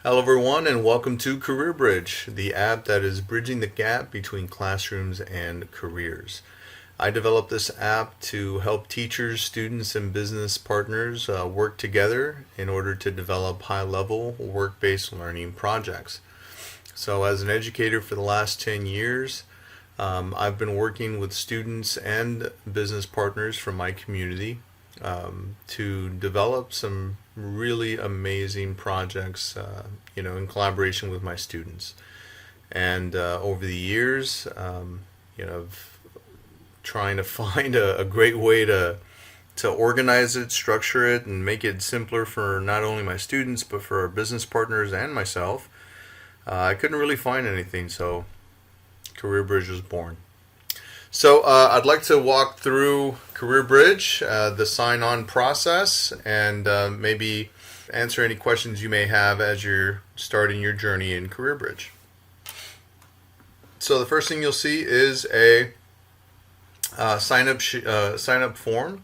Hello, everyone, and welcome to Career Bridge, the app that is bridging the gap between classrooms and careers. I developed this app to help teachers, students, and business partners work together in order to develop high level work based learning projects. So, as an educator for the last 10 years, I've been working with students and business partners from my community to develop some really amazing projects, in collaboration with my students. And over the years, of trying to find a great way to organize it, structure it, and make it simpler for not only my students but for our business partners and myself, I couldn't really find anything. So Career Bridge was born. So I'd like to walk through Career Bridge, the sign-on process, and maybe answer any questions you may have as you're starting your journey in Career Bridge. So the first thing you'll see is a sign-up form.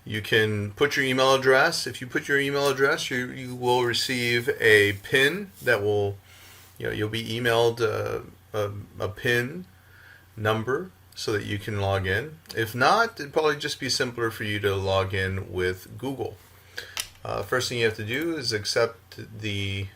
You can put your email address. If you put your email address, you will receive a PIN that will, you'll be emailed a PIN number so that you can log in. If not, it'd probably just be simpler for you to log in with Google. First thing you have to do is accept the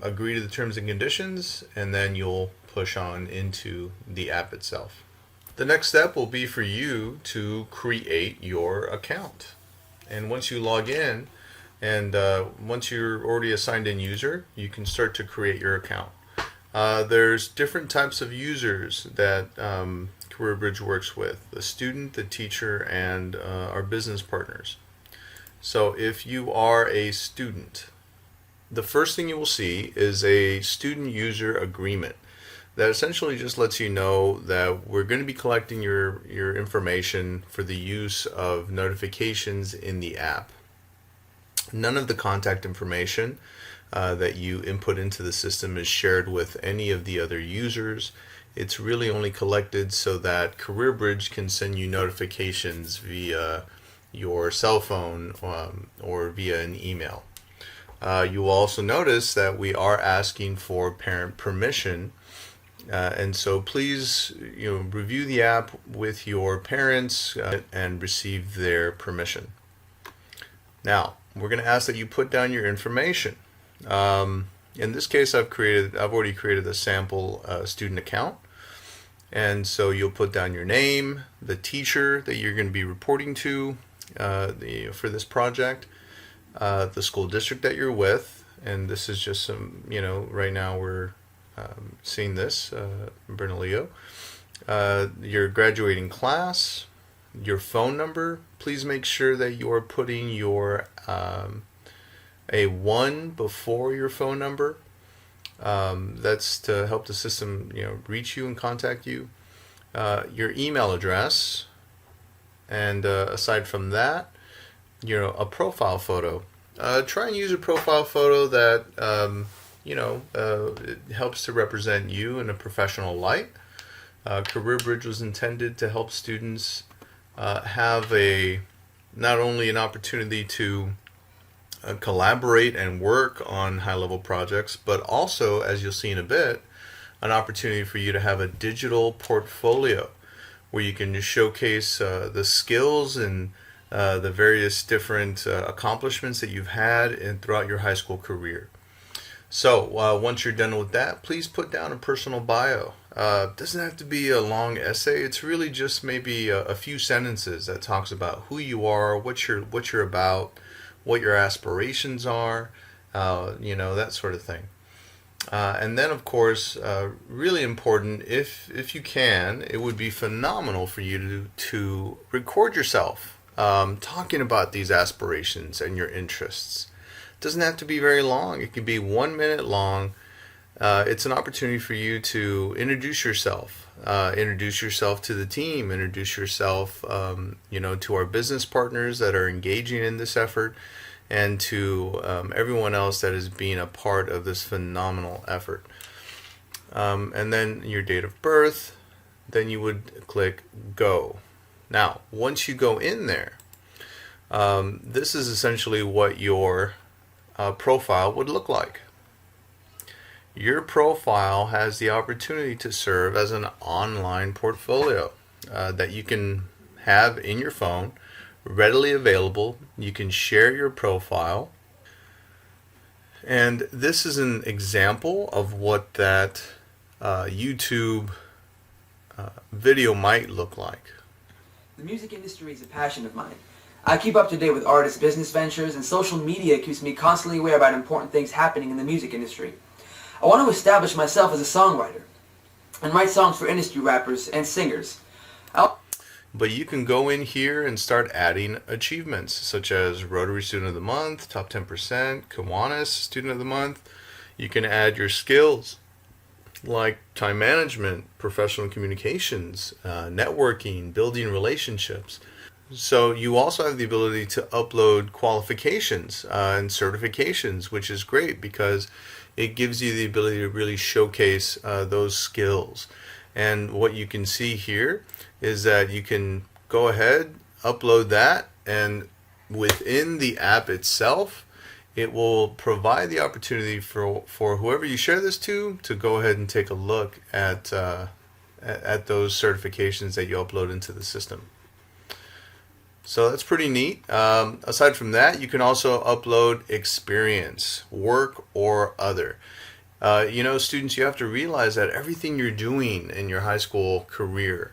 agree to the terms and conditions, and then you'll push on into the app itself. The next step will be for you to create your account. And once you log in, and once you're already a signed in user, you can start to create your account. There's different types of users that Career Bridge works with: the student, the teacher, and our business partners. So if you are a student, the first thing you will see is a student user agreement that essentially just lets you know that we're going to be collecting your information for the use of notifications in the app. None of the contact information that you input into the system is shared with any of the other users. It's really only collected so that Career Bridge can send you notifications via your cell phone or via an email. You will also notice that we are asking for parent permission, and so please review the app with your parents and receive their permission. Now we're going to ask that you put down your information. In this case, I've already created a sample student account, and so you'll put down your name, the teacher that you're going to be reporting to for this project, the school district that you're with, and this is just some, right now we're seeing this, Bernalillo, your graduating class, your phone number. Please make sure that you're putting your a 1 before your phone number. That's to help the system, reach you and contact you. Your email address, and aside from that, a profile photo. Try and use a profile photo that it helps to represent you in a professional light. Career Bridge was intended to help students have not only an opportunity to collaborate and work on high-level projects, but also, as you'll see in a bit, an opportunity for you to have a digital portfolio where you can just showcase the skills and the various different accomplishments that you've had throughout your high school career. So once you're done with that, please put down a personal bio. It doesn't have to be a long essay. It's really just maybe a few sentences that talks about who you are, what you're about, what your aspirations are, that sort of thing. And then, of course, really important, if you can, it would be phenomenal for you to record yourself talking about these aspirations and your interests. It doesn't have to be very long. It could be 1 minute long. It's an opportunity for you to introduce yourself to the team, introduce yourself, to our business partners that are engaging in this effort, and to everyone else that is being a part of this phenomenal effort. And then your date of birth, then you would click go. Now, once you go in there, this is essentially what your profile would look like. Your profile has the opportunity to serve as an online portfolio that you can have in your phone, readily available. You can share your profile. And this is an example of what that YouTube video might look like. The music industry is a passion of mine. I keep up to date with artists' business ventures, and social media keeps me constantly aware about important things happening in the music industry. I want to establish myself as a songwriter and write songs for industry rappers and singers. But you can go in here and start adding achievements such as Rotary Student of the Month, Top 10%, Kiwanis Student of the Month. You can add your skills like time management, professional communications, networking, building relationships. So you also have the ability to upload qualifications and certifications, which is great because it gives you the ability to really showcase those skills. And what you can see here is that you can go ahead, upload that, and within the app itself, it will provide the opportunity for whoever you share this to go ahead and take a look at those certifications that you upload into the system. So that's pretty neat. Aside from that, you can also upload experience, work, or other. Students, you have to realize that everything you're doing in your high school career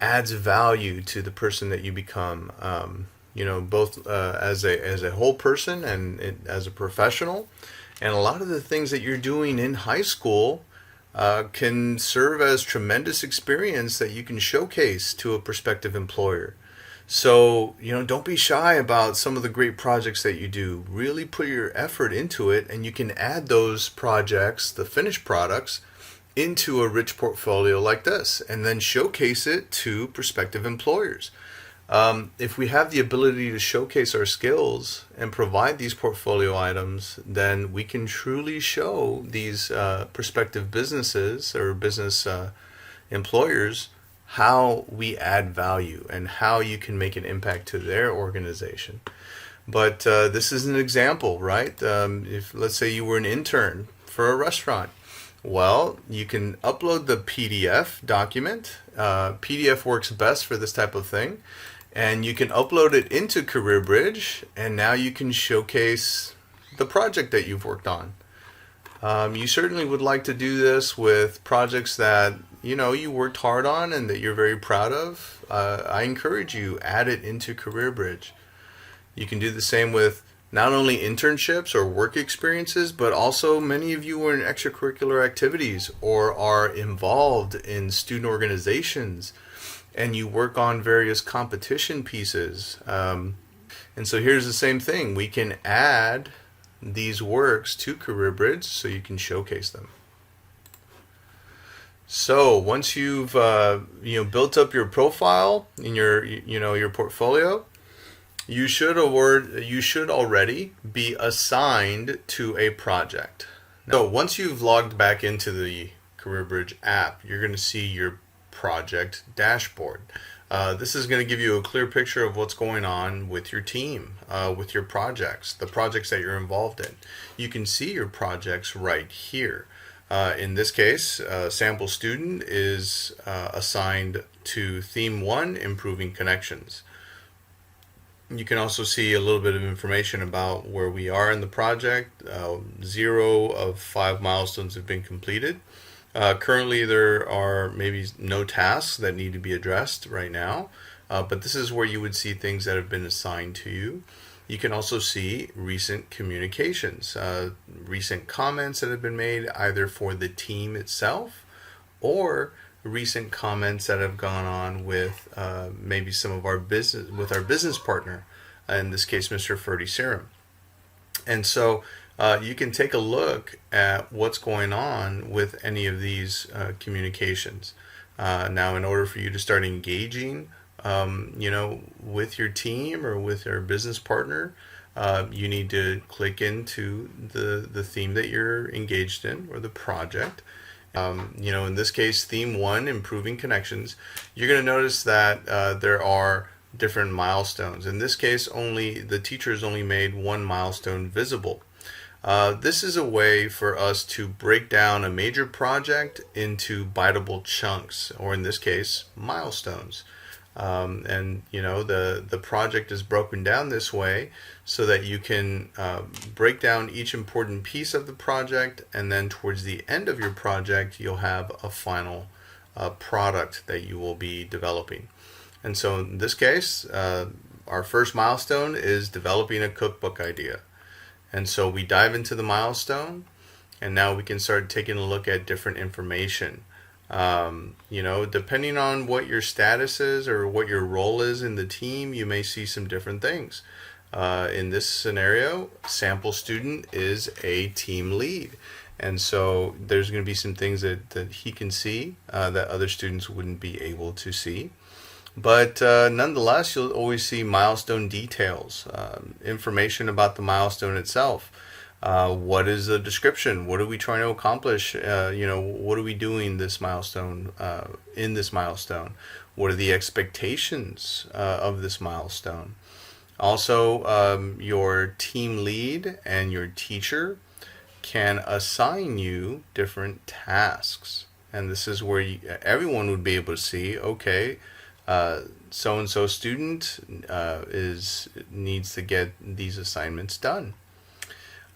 adds value to the person that you become. Both as a whole person and as a professional. And a lot of the things that you're doing in high school can serve as tremendous experience that you can showcase to a prospective employer. So, don't be shy about some of the great projects that you do. Really put your effort into it, and you can add those projects, the finished products, into a rich portfolio like this, and then showcase it to prospective employers. If we have the ability to showcase our skills and provide these portfolio items, then we can truly show these prospective businesses or business employers how we add value and how you can make an impact to their organization. But this is an example, right? If let's say you were an intern for a restaurant, well, you can upload the PDF document. PDF works best for this type of thing. And you can upload it into CareerBridge, and now you can showcase the project that you've worked on. You certainly would like to do this with projects that you worked hard on and that you're very proud of. I encourage you, add it into CareerBridge. You can do the same with not only internships or work experiences, but also many of you are in extracurricular activities or are involved in student organizations, and you work on various competition pieces. And so here's the same thing. We can add these works to CareerBridge so you can showcase them. So once you've built up your profile in your portfolio, you should already be assigned to a project. So once you've logged back into the CareerBridge app, you're going to see your project dashboard. This is going to give you a clear picture of what's going on with your team, with your projects, the projects that you're involved in. You can see your projects right here. In this case, sample student is assigned to Theme 1, Improving Connections. You can also see a little bit of information about where we are in the project. 0 of 5 milestones have been completed. Currently, there are maybe no tasks that need to be addressed right now, but this is where you would see things that have been assigned to you. You can also see recent communications, recent comments that have been made either for the team itself or recent comments that have gone on with maybe some of our business, with our business partner, in this case, Mr. Ferdy Serum. And so you can take a look at what's going on with any of these communications. Now, in order for you to start engaging, with your team or with your business partner, you need to click into the theme that you're engaged in or the project. In this case, Theme 1, Improving Connections, you're going to notice that there are different milestones. In this case, only the teacher has only made one milestone visible. This is a way for us to break down a major project into biteable chunks, or in this case, milestones. And the project is broken down this way so that you can break down each important piece of the project, and then towards the end of your project you'll have a final product that you will be developing. And so in this case, our first milestone is developing a cookbook idea. And so we dive into the milestone, and now we can start taking a look at different information. Depending on what your status is or what your role is in the team, you may see some different things. In this scenario, sample student is a team lead. And so there's going to be some things that he can see that other students wouldn't be able to see. But nonetheless, you'll always see milestone details, information about the milestone itself. What is the description? What are we trying to accomplish? What are we doing this milestone in this milestone? What are the expectations of this milestone? Also, your team lead and your teacher can assign you different tasks. And this is where everyone would be able to see, okay, so-and-so student needs to get these assignments done.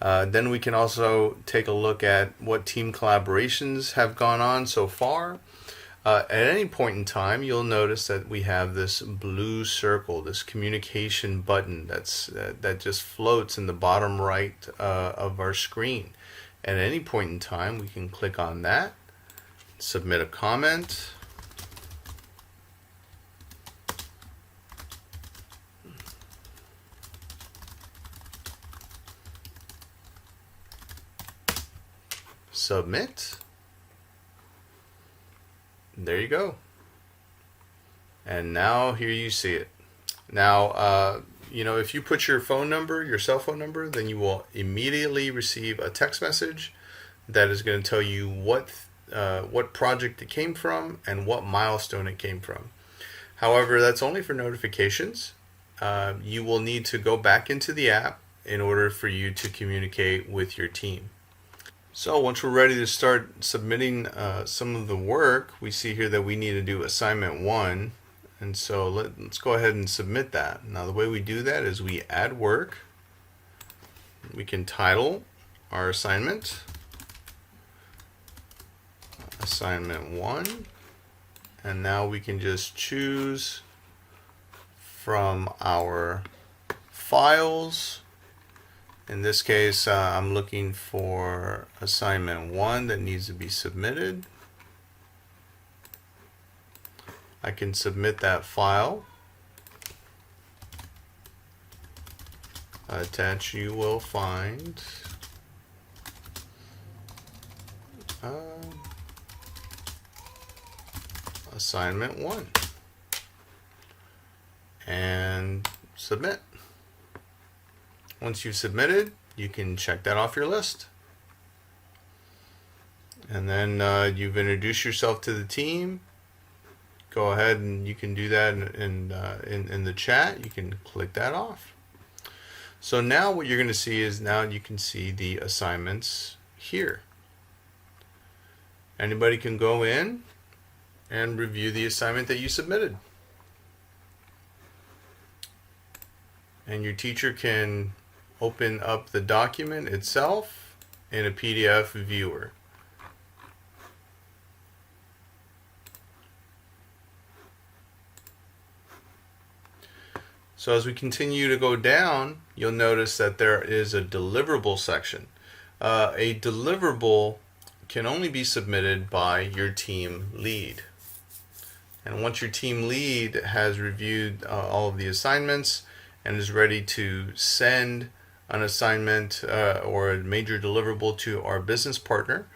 Then we can also take a look at what team collaborations have gone on so far. At any point in time, you'll notice that we have this blue circle, this communication button that just floats in the bottom right of our screen. At any point in time, we can click on that, submit a comment. Submit. There you go. And now here you see it. Now, if you put your phone number, your cell phone number, then you will immediately receive a text message that is going to tell you what project it came from and what milestone it came from. However, that's only for notifications. You will need to go back into the app in order for you to communicate with your team. So once we're ready to start submitting some of the work, we see here that we need to do assignment 1. And so let's go ahead and submit that. Now the way we do that is we add work. We can title our assignment, assignment 1. And now we can just choose from our files. In this case, I'm looking for assignment 1 that needs to be submitted. I can submit that file. Attached, you will find assignment 1 and submit. Once you've submitted, you can check that off your list. And then you've introduced yourself to the team. Go ahead and you can do that in the chat. You can click that off. So now what you're going to see is now you can see the assignments here. Anybody can go in and review the assignment that you submitted. And your teacher can open up the document itself in a PDF viewer. So as we continue to go down, you'll notice that there is a deliverable section. A deliverable can only be submitted by your team lead. And once your team lead has reviewed all of the assignments and is ready to send an assignment or a major deliverable to our business partner,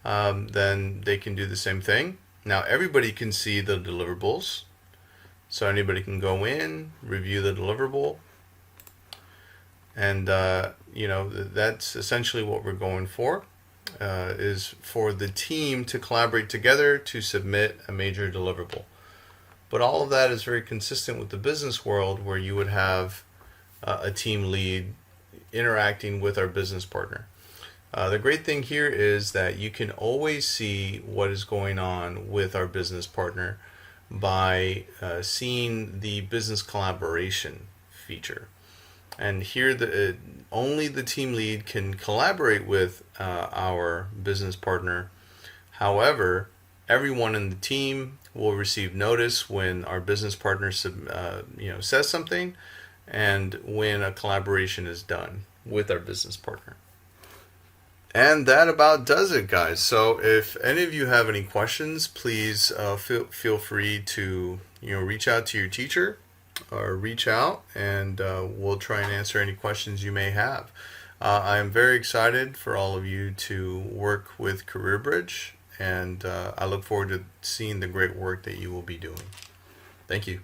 then they can do the same thing. Now everybody can see the deliverables. So anybody can go in, review the deliverable, and that's essentially what we're going for, is for the team to collaborate together to submit a major deliverable. But all of that is very consistent with the business world, where you would have a team lead interacting with our business partner. The great thing here is that you can always see what is going on with our business partner by seeing the business collaboration feature. And here, only the team lead can collaborate with our business partner. However, everyone in the team will receive notice when our business partner says something, and when a collaboration is done with our business partner. And that about does it, guys. So if any of you have any questions, please feel free to reach out to your teacher, or reach out, and we'll try and answer any questions you may have. I am very excited for all of you to work with CareerBridge, and I look forward to seeing the great work that you will be doing. Thank you.